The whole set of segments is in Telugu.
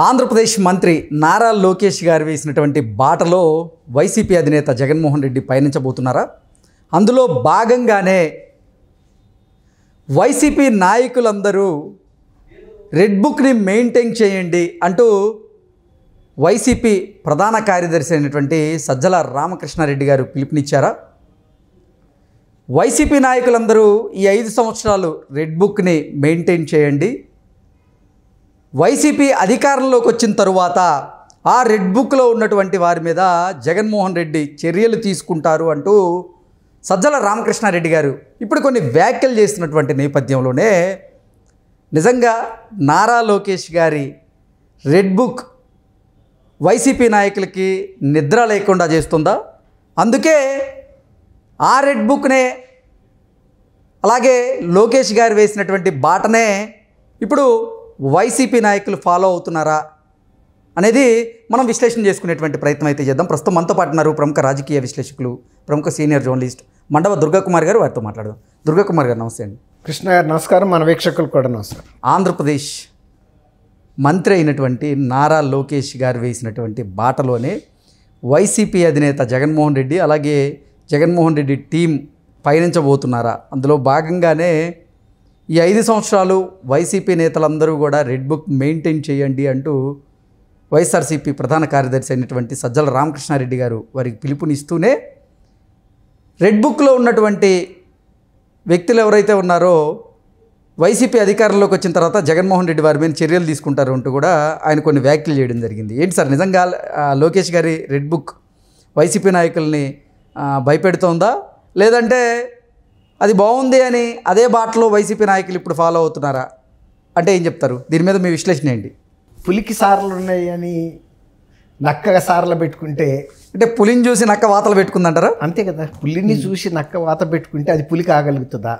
ఆంధ్రప్రదేశ్ మంత్రి నారా లోకేష్ గారు వేసినటువంటి బాటలో వైసీపీ అధినేత జగన్మోహన్ రెడ్డి పయనించబోతున్నారా? అందులో భాగంగానే వైసీపీ నాయకులందరూ రెడ్ బుక్ని మెయింటైన్ చేయండి అంటూ వైసీపీ ప్రధాన కార్యదర్శి అయినటువంటి సజ్జల రామకృష్ణారెడ్డి గారు పిలుపునిచ్చారా? వైసీపీ నాయకులందరూ ఈ 5 సంవత్సరాలు రెడ్ బుక్ని మెయింటైన్ చేయండి, వైసీపీ అధికారంలోకి వచ్చిన తరువాత ఆ రెడ్ బుక్లో ఉన్నటువంటి వారి మీద జగన్మోహన్ రెడ్డి చర్యలు తీసుకుంటారు అంటూ సజ్జల రామకృష్ణారెడ్డి గారు ఇప్పుడు కొన్ని వ్యాఖ్యలు చేస్తున్నటువంటి నేపథ్యంలోనే నిజంగా నారా లోకేష్ గారి రెడ్ బుక్ వైసీపీ నాయకులకి నిద్ర లేకుండా చేస్తుందా? అందుకే ఆ రెడ్ బుక్నే, అలాగే లోకేష్ గారు వేసినటువంటి బాటనే ఇప్పుడు వైసీపీ నాయకులు ఫాలో అవుతున్నారా అనేది మనం విశ్లేషణ చేసుకునేటువంటి ప్రయత్నం అయితే చేద్దాం. ప్రస్తుతం మనతో పాటు ఉన్నారు ప్రముఖ రాజకీయ విశ్లేషకులు, ప్రముఖ సీనియర్ జర్నలిస్ట్ మండవ దుర్గాకుమార్ గారు. వారితో మాట్లాడదాం. దుర్గాకుమార్ గారు నమస్తే అండి. కృష్ణ గారు నమస్కారం. మన వీక్షకులు కూడా నమస్కారం. ఆంధ్రప్రదేశ్ మంత్రి అయినటువంటి నారా లోకేష్ గారు వేసినటువంటి బాటలోనే వైసీపీ అధినేత జగన్మోహన్ రెడ్డి, అలాగే జగన్మోహన్ రెడ్డి టీం పయనించబోతున్నారా? అందులో భాగంగానే ఈ 5 సంవత్సరాలు వైసీపీ నేతలందరూ కూడా రెడ్ బుక్ మెయింటైన్ చేయండి అంటూ వైఎస్ఆర్సీపీ ప్రధాన కార్యదర్శి అయినటువంటి సజ్జల రామకృష్ణారెడ్డి గారు వారికి పిలుపునిస్తూనే రెడ్ బుక్లో ఉన్నటువంటి వ్యక్తులు ఎవరైతే ఉన్నారో వైసీపీ అధికారంలోకి వచ్చిన తర్వాత జగన్మోహన్ రెడ్డి వారి మీద చర్యలు తీసుకుంటారు అంటూ కూడా ఆయన కొన్ని వ్యాఖ్యలు చేయడం జరిగింది. ఏంటి సార్, నిజంగా లోకేష్ గారి రెడ్ బుక్ వైసీపీ నాయకుల్ని భయపెడుతోందా, లేదంటే అది బాగుంది అని అదే బాటలో వైసీపీ నాయకులు ఇప్పుడు ఫాలో అవుతున్నారా అంటే ఏం చెప్తారు? దీని మీద మీ విశ్లేషణ ఏంటి? పులికి సార్లు ఉన్నాయి అని నక్క సార్లు పెట్టుకుంటే అంటే పులిని చూసి నక్క వాతలు పెట్టుకుందంటారా? అంతే కదా. పులిని చూసి నక్క వాత పెట్టుకుంటే అది పులి కాగలుగుతుందా?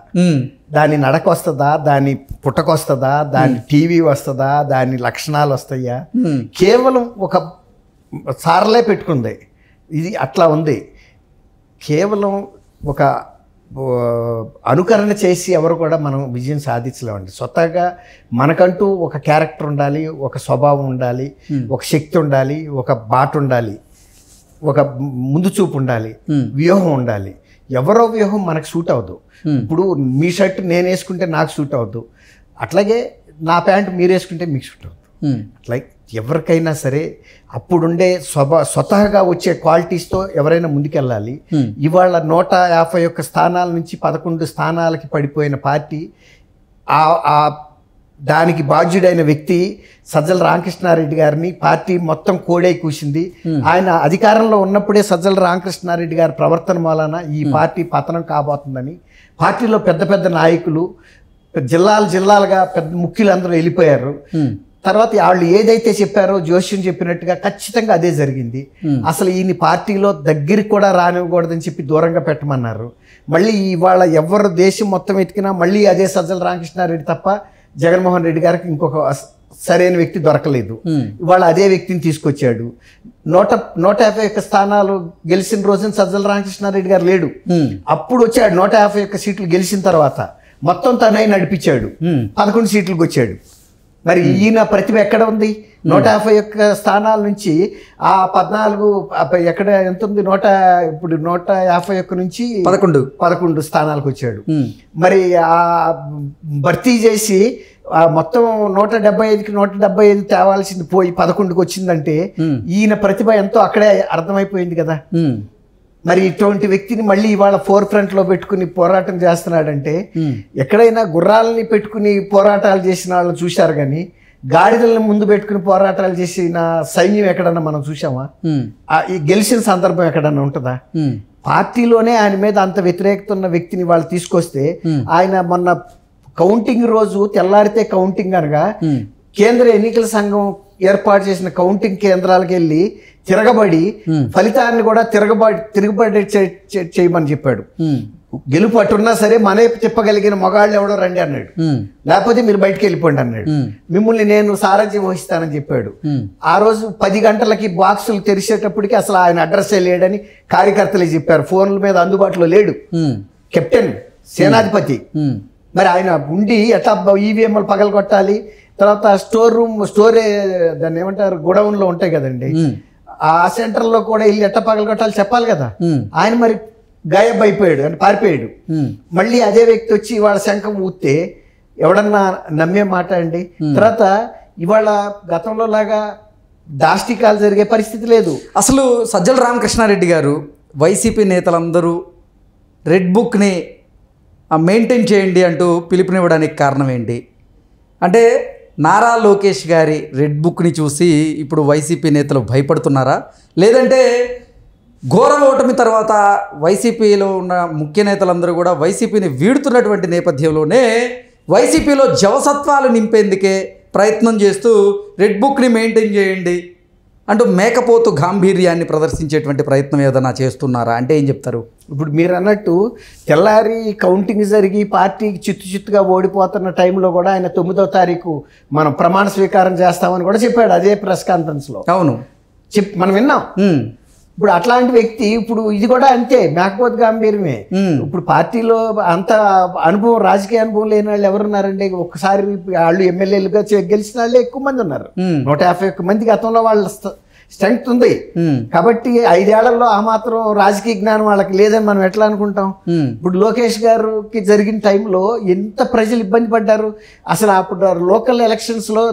దాని నడక వస్తుందా? దాని పుట్టక వస్తుందా? దాని టీవీ వస్తుందా? దాని లక్షణాలు వస్తాయా? కేవలం ఒక సార్లే పెట్టుకుంది. ఇది అట్లా ఉంది. కేవలం ఒక అనుకరణ చేసి ఎవరు కూడా మనం విజయం సాధించలేమండి. స్వతహాగా మనకంటూ ఒక క్యారెక్టర్ ఉండాలి, ఒక స్వభావం ఉండాలి, ఒక శక్తి ఉండాలి, ఒక బాట ఉండాలి, ఒక ముందు చూపు ఉండాలి, వ్యూహం ఉండాలి. ఎవరో వ్యూహం మనకు సూట్ అవ్వదు. ఇప్పుడు మీ షర్ట్ నేను వేసుకుంటే నాకు సూట్ అవ్వదు, అట్లాగే నా ప్యాంట్ మీరు వేసుకుంటే మీకు సూట్ అవ్వదు. అట్లా ఎవరికైనా సరే అప్పుడుండే స్వతహాగా వచ్చే క్వాలిటీస్తో ఎవరైనా ముందుకెళ్ళాలి. ఇవాళ 151 స్థానాల నుంచి 11 స్థానాలకి పడిపోయిన పార్టీ, దానికి బాధ్యుడైన వ్యక్తి సజ్జల రామకృష్ణారెడ్డి గారిని పార్టీ మొత్తం కోడై కూసింది. ఆయన అధికారంలో ఉన్నప్పుడే సజ్జల రామకృష్ణారెడ్డి గారి ప్రవర్తన వలన ఈ పార్టీ పతనం కాబోతుందని పార్టీలో పెద్ద పెద్ద నాయకులు, జిల్లాలుగా పెద్ద ముఖ్యులందరూ వెళ్ళిపోయారు. తర్వాత వాళ్ళు ఏదైతే చెప్పారో జోష్యం చెప్పినట్టుగా ఖచ్చితంగా అదే జరిగింది. అసలు ఈయన పార్టీలో దగ్గరికి కూడా రానివ్వకూడదని చెప్పి దూరంగా పెట్టమన్నారు. మళ్ళీ ఇవాళ ఎవరు దేశం మొత్తం ఎతికినా మళ్ళీ అదే సజ్జల రామకృష్ణారెడ్డి తప్ప జగన్మోహన్ రెడ్డి గారికి ఇంకొక సరైన వ్యక్తి దొరకలేదు. ఇవాళ అదే వ్యక్తిని తీసుకొచ్చాడు. 151 స్థానాలు గెలిచిన రోజున సజ్జల రామకృష్ణారెడ్డి గారు లేడు. అప్పుడు వచ్చాడు. 151 సీట్లు గెలిచిన తర్వాత మొత్తం తనై నడిపించాడు. 11 సీట్లకు వచ్చాడు. మరి ఈయన ప్రతిభ ఎక్కడ ఉంది? 151 స్థానాల నుంచి ఆ 14 ఎక్కడ ఎంత ఉంది? ఇప్పుడు 151 నుంచి 11 స్థానాలకు వచ్చాడు. మరి ఆ భర్తీ చేసి మొత్తం 175కి 175 తేవాల్సింది పోయి 11కి వచ్చిందంటే ఈయన ప్రతిభ ఎంతో అక్కడే అర్థమైపోయింది కదా. మరి ఇటువంటి వ్యక్తిని మళ్ళీ ఇవాళ ఫోర్ ఫ్రంట్ లో పెట్టుకుని పోరాటం చేస్తున్నాడంటే, ఎక్కడైనా గుర్రాలని పెట్టుకుని పోరాటాలు చేసిన వాళ్ళు చూశారు కానీ గాడిదలను ముందు పెట్టుకుని పోరాటాలు చేసిన సైన్యం ఎక్కడన్నా మనం చూసామా? ఈ గెలిచిన సందర్భం ఎక్కడన్నా ఉంటుందా? పార్టీలోనే ఆయన మీద అంత వ్యతిరేకత ఉన్న వ్యక్తిని వాళ్ళు తీసుకొస్తే, ఆయన మొన్న కౌంటింగ్ రోజు తెల్లారితే కౌంటింగ్ అనగా కేంద్ర ఎన్నికల సంఘం ఏర్పాటు చేసిన కౌంటింగ్ కేంద్రాలకు వెళ్ళి తిరగబడి ఫలితాన్ని కూడా తిరగబడి చేయమని చెప్పాడు. గెలుపు అట్టున్నా సరే మనే తిప్పగలిగిన మగాళ్ళు ఎవడో రండి అన్నాడు, లేకపోతే మీరు బయటకు వెళ్ళిపోండి అన్నాడు. మిమ్మల్ని నేను సారథ్యం వహిస్తానని చెప్పాడు. ఆ రోజు 10 గంటలకి బాక్సులు తెరిచేటప్పటికి అసలు ఆయన అడ్రస్సే లేడని కార్యకర్తలే చెప్పారు. ఫోన్ల మీద అందుబాటులో లేడు కెప్టెన్ సేనాధిపతి. మరి ఆయన ఉండి ఎట్లా ఈవీఎంలు పగలగొట్టాలి, తర్వాత స్టోరే దాన్ని ఏమంటారు గోడౌన్లో ఉంటాయి కదండి, ఆ సెంటర్లో కూడా వెళ్ళి ఎట్ట పగలగొట్టాలి చెప్పాలి కదా. ఆయన మరి గాయబ్ అయిపోయాడు అంటే పారిపోయాడు. మళ్ళీ అదే వ్యక్తి వచ్చి ఇవాళ శంఖం ఊస్తే ఎవడన్నా నమ్మే మాట అండి. తర్వాత ఇవాళ గతంలో లాగా దాష్టికాలు జరిగే పరిస్థితి లేదు. అసలు సజ్జల రామకృష్ణారెడ్డి గారు వైసీపీ నేతలందరూ రెడ్ బుక్ని మెయింటైన్ చేయండి అంటూ పిలుపునివ్వడానికి కారణం ఏంటి? అంటే నారా లోకేష్ గారి రెడ్ బుక్ని చూసి ఇప్పుడు వైసీపీ నేతలు భయపడుతున్నారా, లేదంటే ఘోర ఓటమి తర్వాత వైసీపీలో ఉన్న ముఖ్య నేతలందరూ కూడా వైసీపీని వీడుతున్నటువంటి నేపథ్యంలోనే వైసీపీలో జవసత్వాలు నింపేందుకే ప్రయత్నం చేస్తూ రెడ్ బుక్ని మెయింటైన్ చేయండి అంటూ మేకపోతు గాంభీర్యాన్ని ప్రదర్శించేటువంటి ప్రయత్నం ఏదైనా చేస్తున్నారా అంటే ఏం చెప్తారు? ఇప్పుడు మీరు అన్నట్టు తెల్లారి కౌంటింగ్ జరిగి పార్టీకి చిత్తుగా ఓడిపోతున్న టైంలో కూడా ఆయన 9వ తారీఖు మనం ప్రమాణ స్వీకారం చేస్తామని కూడా చెప్పాడు అదే ప్రెస్ కాన్ఫరెన్స్లో. అవును, మనం విన్నాం. ఇప్పుడు అట్లాంటి వ్యక్తి ఇప్పుడు ఇది కూడా అంతే మేకపోతు గాంభీర్యమే. ఇప్పుడు పార్టీలో అంత అనుభవం రాజకీయ అనుభవం లేని వాళ్ళు ఎవరున్నారండి? ఒక్కసారి వాళ్ళు ఎమ్మెల్యేలుగా గెలిచిన వాళ్ళే ఎక్కువ మంది ఉన్నారు. 151 మంది గతంలో వాళ్ళ స్ట్రెంగ్త్ ఉంది. కాబట్టి 5 ఏళ్లలో ఆ మాత్రం రాజకీయ జ్ఞానం వాళ్ళకి లేదని మనం ఎట్లా అనుకుంటాం? ఇప్పుడు లోకేష్ గారికి జరిగిన టైంలో ఎంత ప్రజలు ఇబ్బంది పడ్డారు. అసలు అప్పుడు లోకల్ ఎలక్షన్స్లో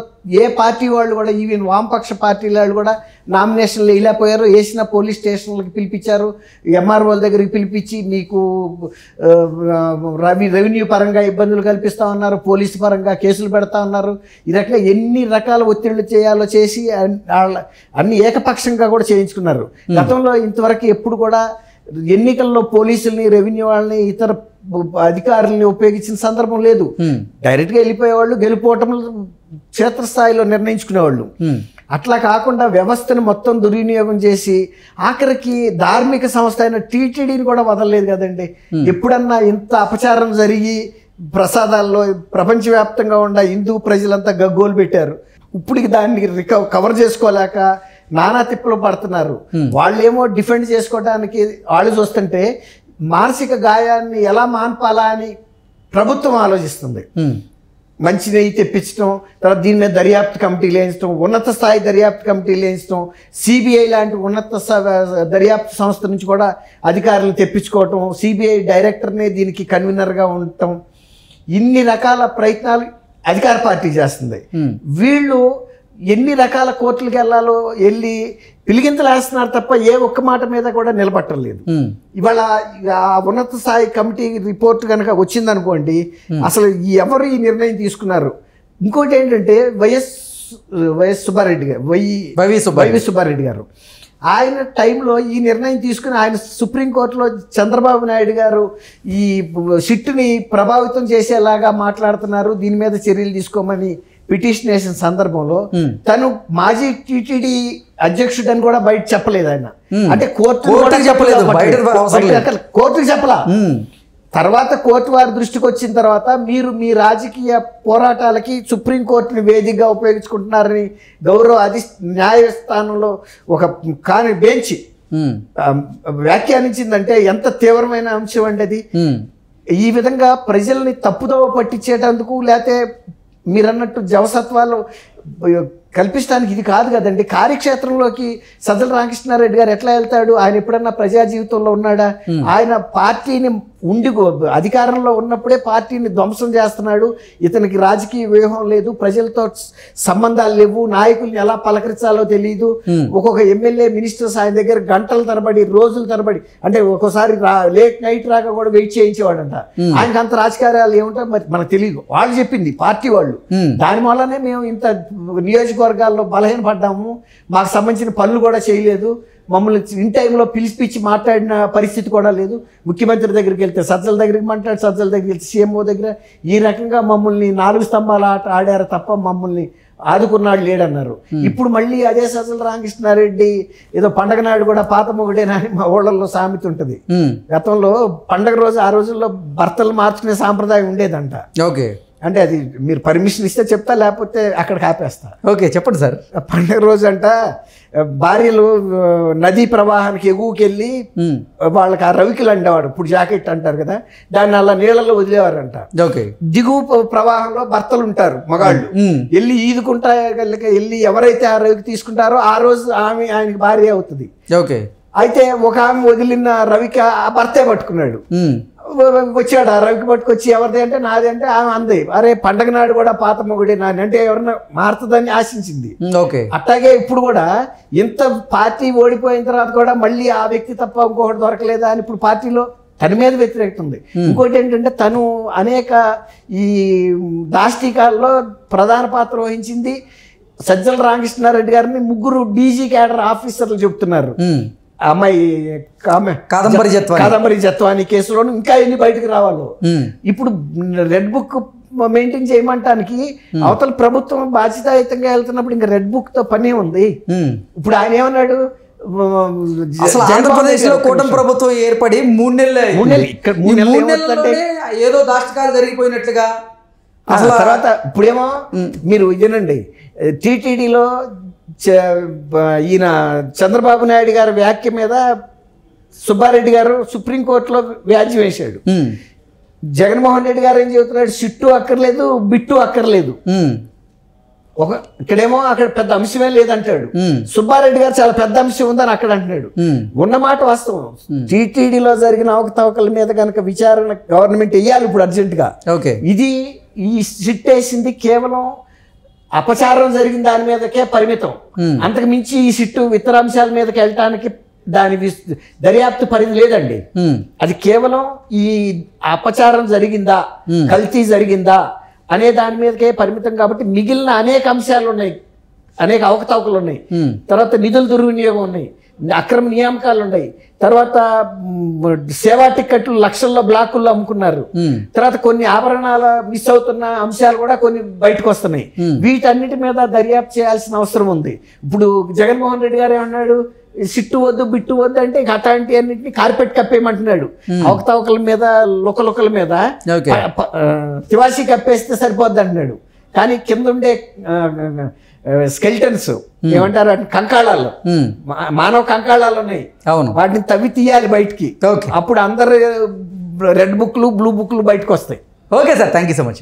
ఏ పార్టీ వాళ్ళు కూడా ఈవెన్ వామపక్ష పార్టీల వాళ్ళు కూడా నామినేషన్లు వేయలేకపోయారు. వేసిన పోలీస్ స్టేషన్లకు పిలిపించారు, ఎంఆర్ఓల దగ్గరికి పిలిపించి మీకు రెవెన్యూ పరంగా ఇబ్బందులు కల్పిస్తా ఉన్నారు, పోలీసు పరంగా కేసులు పెడతా ఉన్నారు. ఈ రకంగా ఎన్ని రకాల ఒత్తిళ్లు చేయాలో చేసి అన్ని ఏకపక్షంగా కూడా చేయించుకున్నారు. గతంలో ఇంతవరకు ఎప్పుడు కూడా ఎన్నికల్లో పోలీసుల్ని రెవెన్యూ వాళ్ళని ఇతర అధికారులని ఉపయోగించిన సందర్భం లేదు. డైరెక్ట్గా వెళ్ళిపోయేవాళ్ళు, గెలిపోవటం క్షేత్రస్థాయిలో నిర్ణయించుకునేవాళ్ళు. అట్లా కాకుండా వ్యవస్థను మొత్తం దుర్వినియోగం చేసి ఆఖరికి ధార్మిక సంస్థ అయిన టీటీడీని కూడా వదలలేదు కదండి. ఎప్పుడన్నా ఇంత అపచారం జరిగి ప్రసాదాల్లో ప్రపంచవ్యాప్తంగా ఉన్న హిందూ ప్రజలంతా గగ్గోలు పెట్టారు. ఇప్పటికి దాన్ని కవర్ చేసుకోలేక నానా తిప్పలు పడుతున్నారు. వాళ్ళేమో డిఫెండ్ చేసుకోవడానికి వాళ్ళు చూస్తుంటే మానసిక గాయాన్ని ఎలా మాన్పాలా అని ప్రభుత్వం ఆలోచిస్తుంది. మంచి నెయ్యి తెప్పించడం, తర్వాత దీని మీద దర్యాప్తు కమిటీలు వేయించడం, ఉన్నత స్థాయి దర్యాప్తు కమిటీలు వేయించడం, సిబిఐ లాంటి ఉన్నత దర్యాప్తు సంస్థ నుంచి కూడా అధికారులను తెప్పించుకోవటం, సిబిఐ డైరెక్టర్నే దీనికి కన్వీనర్గా ఉండటం, ఇన్ని రకాల ప్రయత్నాలు అధికార పార్టీ చేస్తుంది. వీళ్ళు ఎన్ని రకాల కోర్టులకు వెళ్ళి పిలిగింతలు వేస్తున్నారు తప్ప ఏ ఒక్క మాట మీద కూడా నిలబట్టలేదు. ఇవాళ ఉన్నత స్థాయి కమిటీ రిపోర్ట్ కనుక వచ్చిందనుకోండి, అసలు ఎవరు ఈ నిర్ణయం తీసుకున్నారు? ఇంకోటి ఏంటంటే వైవి సుబ్బారెడ్డి గారు ఆయన టైంలో ఈ నిర్ణయం తీసుకుని ఆయన సుప్రీంకోర్టులో చంద్రబాబు నాయుడు గారు ఈ సిట్టుని ప్రభావితం చేసేలాగా మాట్లాడుతున్నారు, దీని మీద చర్యలు తీసుకోమని పిటిషన్ వేసిన సందర్భంలో తను మాజీ టీటీడీ అధ్యక్షుడు అని కూడా బయట చెప్పలేదు ఆయన. అంటే కోర్టుకు చెప్పలా. తర్వాత కోర్టు వారి దృష్టికి వచ్చిన తర్వాత మీరు మీ రాజకీయ పోరాటాలకి సుప్రీంకోర్టుని వేదికగా ఉపయోగించుకుంటున్నారని గౌరవ న్యాయస్థానంలో ఒక బెంచ్ వ్యాఖ్యానించిందంటే ఎంత తీవ్రమైన అంశం అంటే అది. ఈ విధంగా ప్రజల్ని తప్పుదోవ పట్టించేటందుకు లేకపోతే మీరన్నట్టు జవసత్వాలు కల్పించడానికి ఇది కాదు కదండి. కార్యక్షేత్రంలోకి సజ్జల రామకృష్ణారెడ్డి గారు ఎట్లా వెళ్తాడు? ఆయన ఎప్పుడన్నా ప్రజా జీవితంలో ఉన్నాడా? ఆయన పార్టీని అధికారంలో ఉన్నప్పుడే పార్టీని ధ్వంసం చేస్తున్నాడు. ఇతనికి రాజకీయ వ్యూహం లేదు, ప్రజలతో సంబంధాలు లేవు, నాయకుల్ని ఎలా పలకరించాలో తెలియదు. ఒక్కొక్క ఎమ్మెల్యే మినిస్టర్స్ ఆయన దగ్గర గంటల తరబడి రోజుల తరబడి అంటే ఒక్కోసారి లేట్ నైట్ రాక కూడా వెయిట్ చేయించేవాడంట. ఆయనకు అంత రాజకీయాలు ఏముంటాయి మరి మనకు తెలియదు. వాళ్ళు చెప్పింది పార్టీ వాళ్ళు. దాని వల్లనే మేము ఇంత నియోజకవర్గాల్లో బలహీనపడ్డాము, మాకు సంబంధించిన పనులు కూడా చేయలేదు, మమ్మల్ని ఇన్ టైంలో పిలిచి మాట్లాడిన పరిస్థితి కూడా లేదు. ముఖ్యమంత్రి దగ్గరికి వెళ్తే సజ్జల దగ్గరికి మాట్లాడి, సజ్జల దగ్గరికి వెళ్తే సీఎంఓ దగ్గర ఈ రకంగా మమ్మల్ని 4 స్తంభాల ఆట ఆడారు తప్ప మమ్మల్ని ఆదుకున్నాడు లేడన్నారు. ఇప్పుడు మళ్ళీ అదే సజ్జల రామకృష్ణారెడ్డి ఏదో పండగ నాడు కూడా పాత మొగుడేనా అని మా ఊళ్ళల్లో సామెత ఉంటుంది. గతంలో పండగ రోజు ఆ రోజుల్లో భర్తలు మార్చుకునే సాంప్రదాయం ఉండేదంట. ఓకే, అంటే అది మీరు పర్మిషన్ ఇస్తే చెప్తా, లేకపోతే అక్కడికి ఆపేస్తా. ఓకే, చెప్పండి సార్. పండుగ రోజు అంట భార్యలు నదీ ప్రవాహానికి ఎగువకి వెళ్ళి వాళ్ళకి ఆ రవికిలు అండేవాడు, ఇప్పుడు జాకెట్ అంటారు కదా, దాన్ని అలా నీళ్ళలో వదిలేవారంట. ఓకే. దిగువ ప్రవాహంలో భర్తలు ఉంటారు మగాళ్ళు, వెళ్ళి ఈదుకుంటా వెళ్ళి ఎవరైతే ఆ రవికి తీసుకుంటారో ఆ రోజు ఆయనకి భార్య అవుతుంది. ఓకే. అయితే ఒక ఆమె వదిలిన రవికి ఆ భర్తే పట్టుకున్నాడు. వచ్చాడు ఆ రవికి పట్టుకొచ్చి ఎవరిది అంటే నాది అంటే ఆమె అంది, అరే పండగ నాడు కూడా పాత మొగుడే నాది అంటే ఎవరన్నా మారుతుందని ఆశించింది. అట్లాగే ఇప్పుడు కూడా ఇంత పార్టీ ఓడిపోయిన తర్వాత కూడా మళ్ళీ ఆ వ్యక్తి తప్ప ఇంకొకటి దొరకలేదా అని ఇప్పుడు పార్టీలో తన మీద వ్యతిరేకత ఉంది. ఇంకోటి ఏంటంటే తను అనేక ఈ దాష్టికాల్లో ప్రధాన పాత్ర వహించింది. సజ్జల రామకృష్ణారెడ్డి గారిని 3 డీజీ క్యాడర్ ఆఫీసర్లు చెప్తున్నారు. అమ్మాయి కాదంబరి జత్వాని కేసులోను ఇంకా ఎన్ని బయటకు రావాలో. ఇప్పుడు రెడ్ బుక్ మెయింటైన్ చేయమంటానికి అవతల ప్రభుత్వం బాధ్యతాయుతంగా వెళ్తున్నప్పుడు ఇంకా రెడ్ బుక్ తో పని ఉంది. ఇప్పుడు ఆయన ఏమన్నాడు, ఆంధ్రప్రదేశ్ లో కూటమి ప్రభుత్వం ఏర్పడి 3 నెలలు ఏదో దాష్టికాలు జరిగిపోయినట్లుగా. అసలు తర్వాత ఇప్పుడేమో మీరు వినండి, టీటీడీలో ఈయన చంద్రబాబు నాయుడు గారి వ్యాఖ్య మీద సుబ్బారెడ్డి గారు సుప్రీంకోర్టులో వ్యాజ్యం వేశాడు. జగన్మోహన్ రెడ్డి గారు ఏం చెబుతున్నాడు, సిట్టు అక్కర్లేదు, బిట్టు అక్కర్లేదు. ఇక్కడేమో అక్కడ పెద్ద అంశమే లేదంటాడు. సుబ్బారెడ్డి గారు చాలా పెద్ద అంశం ఉందని అక్కడ అంటున్నాడు. ఉన్నమాట వాస్తవం. టీటీడీలో జరిగిన అవకతవకల మీద కనుక విచారణ గవర్నమెంట్ వేయాలి ఇప్పుడు అర్జెంట్ గా. ఇది ఈ సిట్ వేసింది కేవలం అపచారం జరిగిన దాని మీదకే పరిమితం. అంతకు మించి ఈ సిట్టు ఇతర అంశాల మీదకి వెళ్ళటానికి దాని దర్యాప్తు పరిధి లేదండి. అది కేవలం ఈ అపచారం జరిగిందా, కల్తీ జరిగిందా అనే దాని మీదకే పరిమితం. కాబట్టి మిగిలిన అనేక అంశాలు ఉన్నాయి, అనేక అవకతవకలు ఉన్నాయి, తర్వాత నిధుల దుర్వినియోగం ఉన్నాయి, అక్రమ నియామకాలు ఉన్నాయి, తర్వాత సేవా టిక్కెట్లు లక్షల్లో బ్లాకుల్లో అమ్ముకున్నారు, తర్వాత కొన్ని ఆభరణాల మిస్ అవుతున్న అంశాలు కూడా కొన్ని బయటకు వస్తున్నాయి. వీటన్నిటి మీద దర్యాప్తు చేయాల్సిన అవసరం ఉంది. ఇప్పుడు జగన్మోహన్ రెడ్డి గారు ఏమన్నాడు, సిట్టు వద్దు బిట్టు వద్దు అంటే అట్లాంటి అన్నింటినీ కార్పెట్ కప్పేయమంటున్నాడు. అవకతవకల మీద లుకలుకల మీద తివాసి కప్పేస్తే సరిపోద్ది అంటున్నాడు. కానీ కింద ఉండే స్కెల్టన్స్ ఏమంటారు, కంకాళాలు, మానవ కంకాళాలు ఉన్నాయి, వాటిని తవ్వి తీయాలి బయటికి. అప్పుడు అందరు రెడ్ బుక్లు బ్లూ బుక్లు బయటకు వస్తాయి. Okay sir, thank you so much.